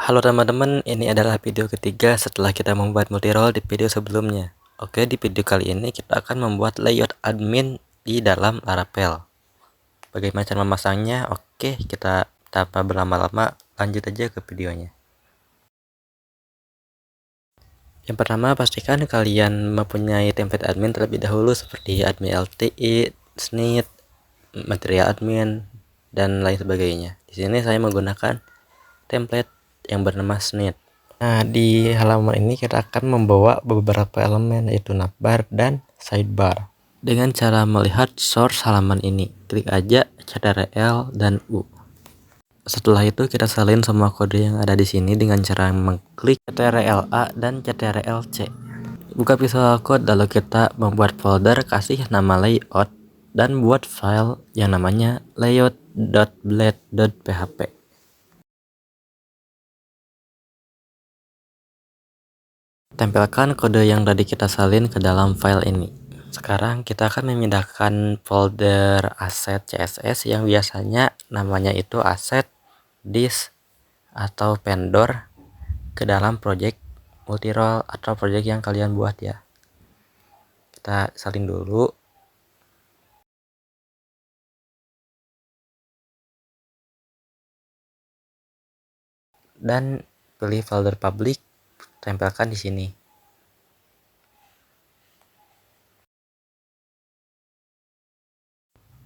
Halo teman-teman, ini adalah video ketiga setelah kita membuat multi role di video sebelumnya. Oke, di video kali ini kita akan membuat layout admin di dalam Laravel. Bagaimana cara memasangnya? Oke, kita tanpa berlama-lama lanjut aja ke videonya. Yang pertama, pastikan kalian mempunyai template admin terlebih dahulu seperti admin LTI, snit, material admin, dan lain sebagainya. Di sini saya menggunakan template yang bernama snit. Nah, di halaman ini kita akan membawa beberapa elemen yaitu navbar dan sidebar. Dengan cara melihat source halaman ini, klik aja ctrl dan U. Setelah itu kita salin semua kode yang ada di sini dengan cara mengklik ctrl-A dan ctrl-C. Buka Visual Code lalu kita membuat folder, kasih nama layout dan buat file yang namanya layout.blade.php. Tempelkan kode yang tadi kita salin ke dalam file ini. Sekarang kita akan memindahkan folder aset CSS yang biasanya namanya itu aset, disk, atau vendor ke dalam project multirole atau project yang kalian buat ya. Kita salin dulu. Dan pilih folder public, tempelkan di sini.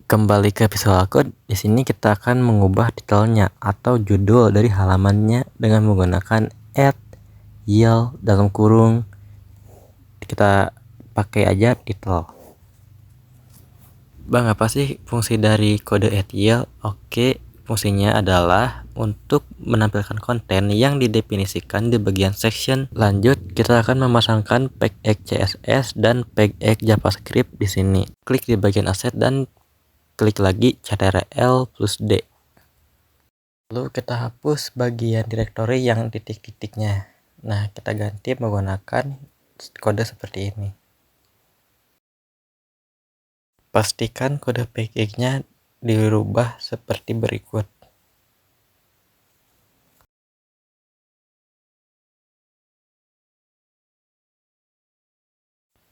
Kembali ke Visual Code, di sini kita akan mengubah titelnya atau judul dari halamannya dengan menggunakan add yel dalam kurung, kita pakai aja title. Bang, apa sih fungsi dari kode add yel? Oke, fungsinya adalah untuk menampilkan konten yang didefinisikan di bagian section. Lanjut, kita akan memasangkan page CSS dan page JavaScript di sini. Klik di bagian aset dan klik lagi ctrl plus D. Lalu kita hapus bagian directory yang titik-titiknya. Nah, kita ganti menggunakan kode seperti ini. Pastikan kode package-nya dirubah seperti berikut.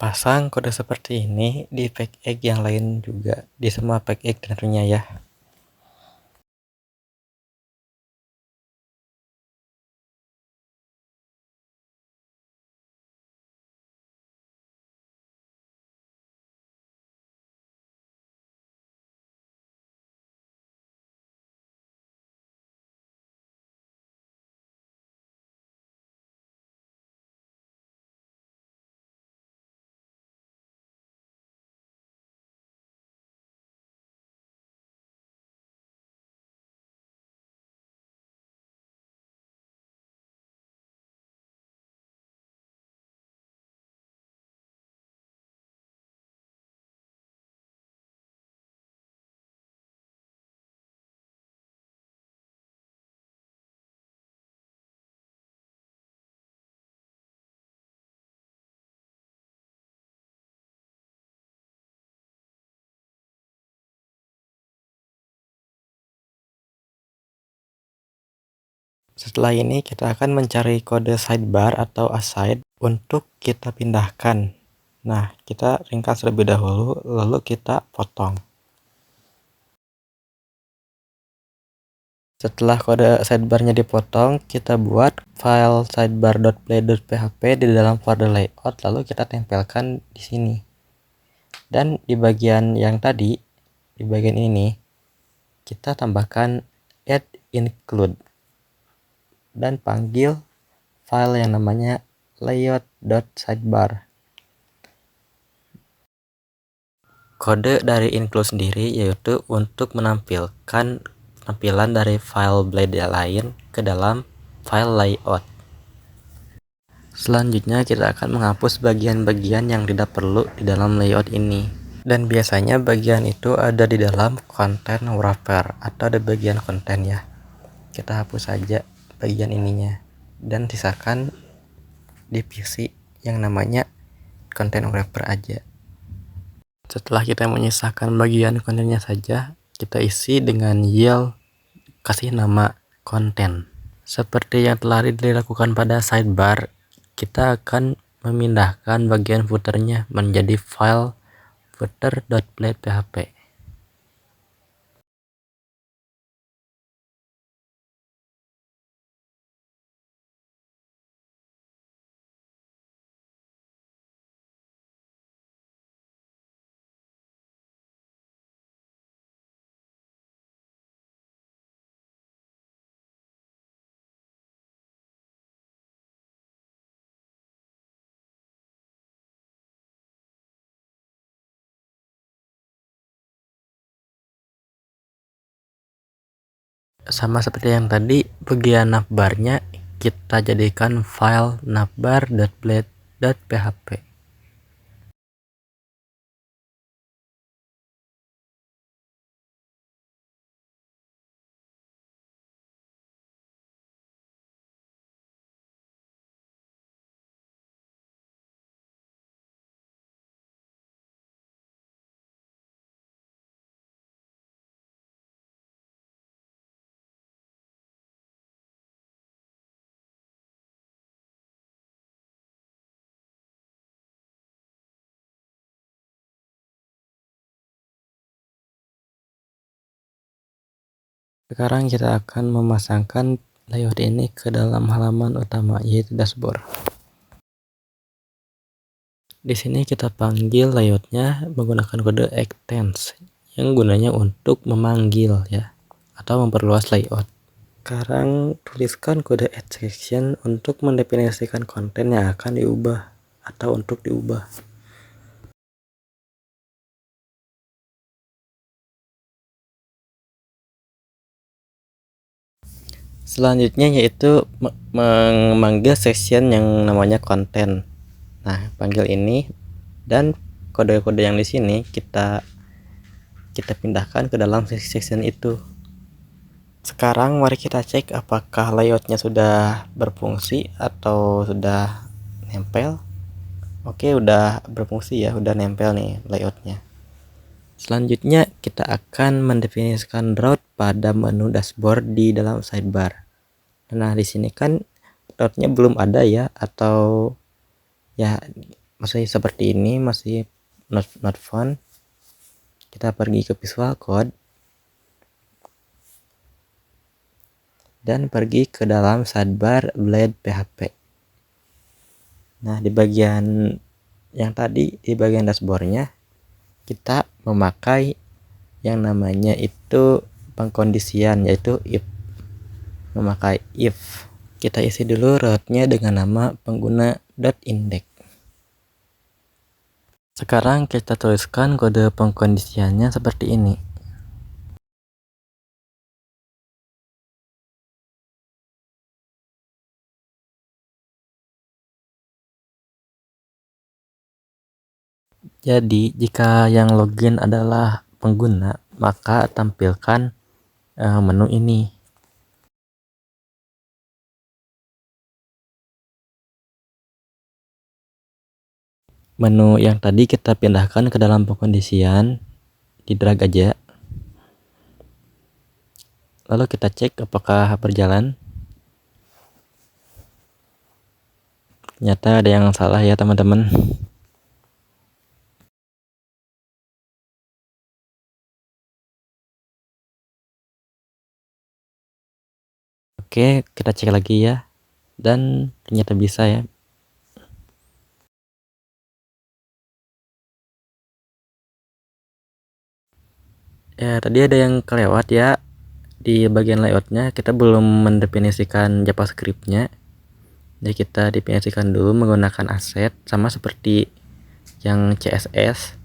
Pasang kode seperti ini di package yang lain juga, di semua package tentunya ya. Setelah ini kita akan mencari kode sidebar atau aside untuk kita pindahkan. Nah, kita ringkas terlebih dahulu, lalu kita potong. Setelah kode sidebarnya dipotong, kita buat file sidebar.play.php di dalam folder layout, lalu kita tempelkan di sini. Dan di bagian yang tadi, di bagian ini, kita tambahkan add include dan panggil file yang namanya layout.sidebar. Kode dari include sendiri yaitu untuk menampilkan tampilan dari file blade lain ke dalam file layout. Selanjutnya kita akan menghapus bagian-bagian yang tidak perlu di dalam layout ini. Dan biasanya bagian itu ada di dalam konten wrapper atau di bagian konten ya. Kita hapus saja bagian ininya dan sisakan divisi yang namanya konten wrapper aja. Setelah kita menyisakan bagian kontennya saja, kita isi dengan yel, kasih nama konten. Seperti yang telah dilakukan pada sidebar, kita akan memindahkan bagian footernya menjadi file footer.blade.php. Sama seperti yang tadi, bagian navbarnya kita jadikan file navbar.blade.php. Sekarang kita akan memasangkan layout ini ke dalam halaman utama, yaitu dashboard. Di sini kita panggil layoutnya menggunakan kode extends yang gunanya untuk memanggil ya atau memperluas layout. Sekarang tuliskan kode add section untuk mendefinisikan konten yang akan diubah atau untuk diubah. Selanjutnya yaitu memanggil section yang namanya konten. Nah, panggil ini dan kode-kode yang di sini kita pindahkan ke dalam section itu. Sekarang mari kita cek apakah layoutnya sudah berfungsi atau sudah nempel. Oke, udah berfungsi ya, udah nempel nih layoutnya. Selanjutnya kita akan mendefinisikan route pada menu dashboard di dalam sidebar. Nah, di sini kan route-nya belum ada ya, atau ya masih seperti ini, masih not found. Kita pergi ke Visual Code dan pergi ke dalam sidebar Blade PHP. Nah, di bagian yang tadi, di bagian dashboardnya kita memakai yang namanya itu pengkondisian, yaitu if. Memakai if. Kita isi dulu route-nya dengan nama pengguna .index. Sekarang kita tuliskan kode pengkondisiannya seperti ini. Jadi, jika yang login adalah pengguna, maka tampilkan menu ini. Menu yang tadi kita pindahkan ke dalam pengkondisian, di drag aja. Lalu kita cek apakah berjalan. Ternyata ada yang salah ya teman-teman. Oke, kita cek lagi ya. Dan ternyata bisa ya. Ya, tadi ada yang kelewat ya. Di bagian layoutnya kita belum mendefinisikan JavaScript-nya. Jadi kita definisikan dulu menggunakan aset, sama seperti yang CSS.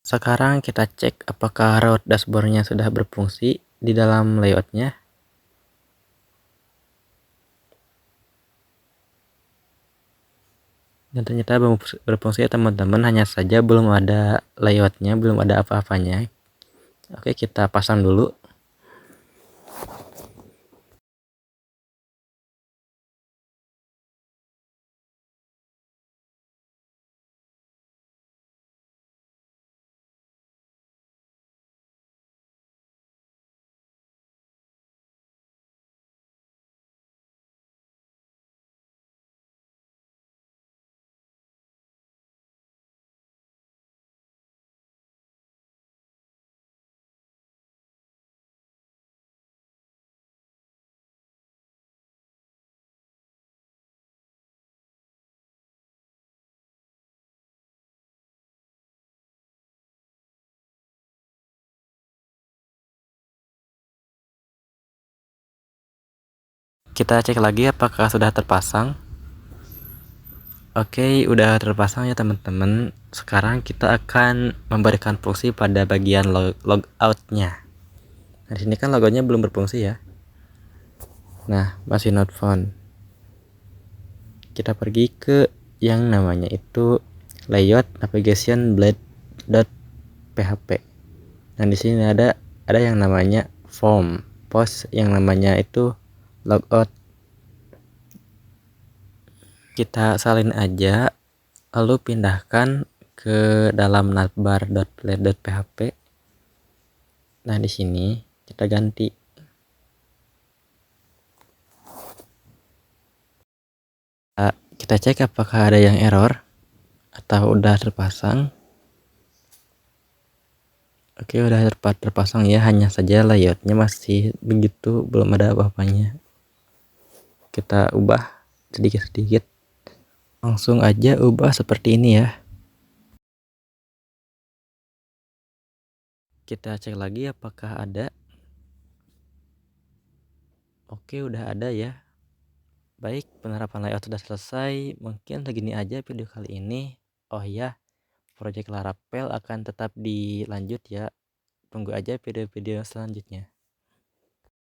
Sekarang kita cek apakah raut dashboardnya sudah berfungsi di dalam layoutnya. Dan ternyata berfungsi ya teman-teman, hanya saja belum ada layoutnya, belum ada apa-apanya. Oke, kita pasang dulu. Kita cek lagi apakah sudah terpasang. Oke, udah terpasang ya teman-teman. Sekarang kita akan memberikan fungsi pada bagian logout-nya. Nah, di sini kan logonya belum berfungsi ya. Nah, masih not found. Kita pergi ke yang namanya itu layout navigation blade.php. Nah, di sini ada yang namanya form, post yang namanya itu logout. Kita salin aja, lalu pindahkan ke dalam navbar.blade.php. Nah, di sini kita ganti. Kita cek apakah ada yang error atau udah terpasang. Oke, udah terpasang ya, hanya saja layoutnya masih begitu, belum ada apa-apanya. Kita ubah sedikit-sedikit. Langsung aja ubah seperti ini ya. Kita cek lagi apakah ada. Oke, udah ada ya. Baik, penerapan layout sudah selesai. Mungkin segini aja video kali ini. Oh iya, project Laravel akan tetap dilanjut ya. Tunggu aja video-video selanjutnya.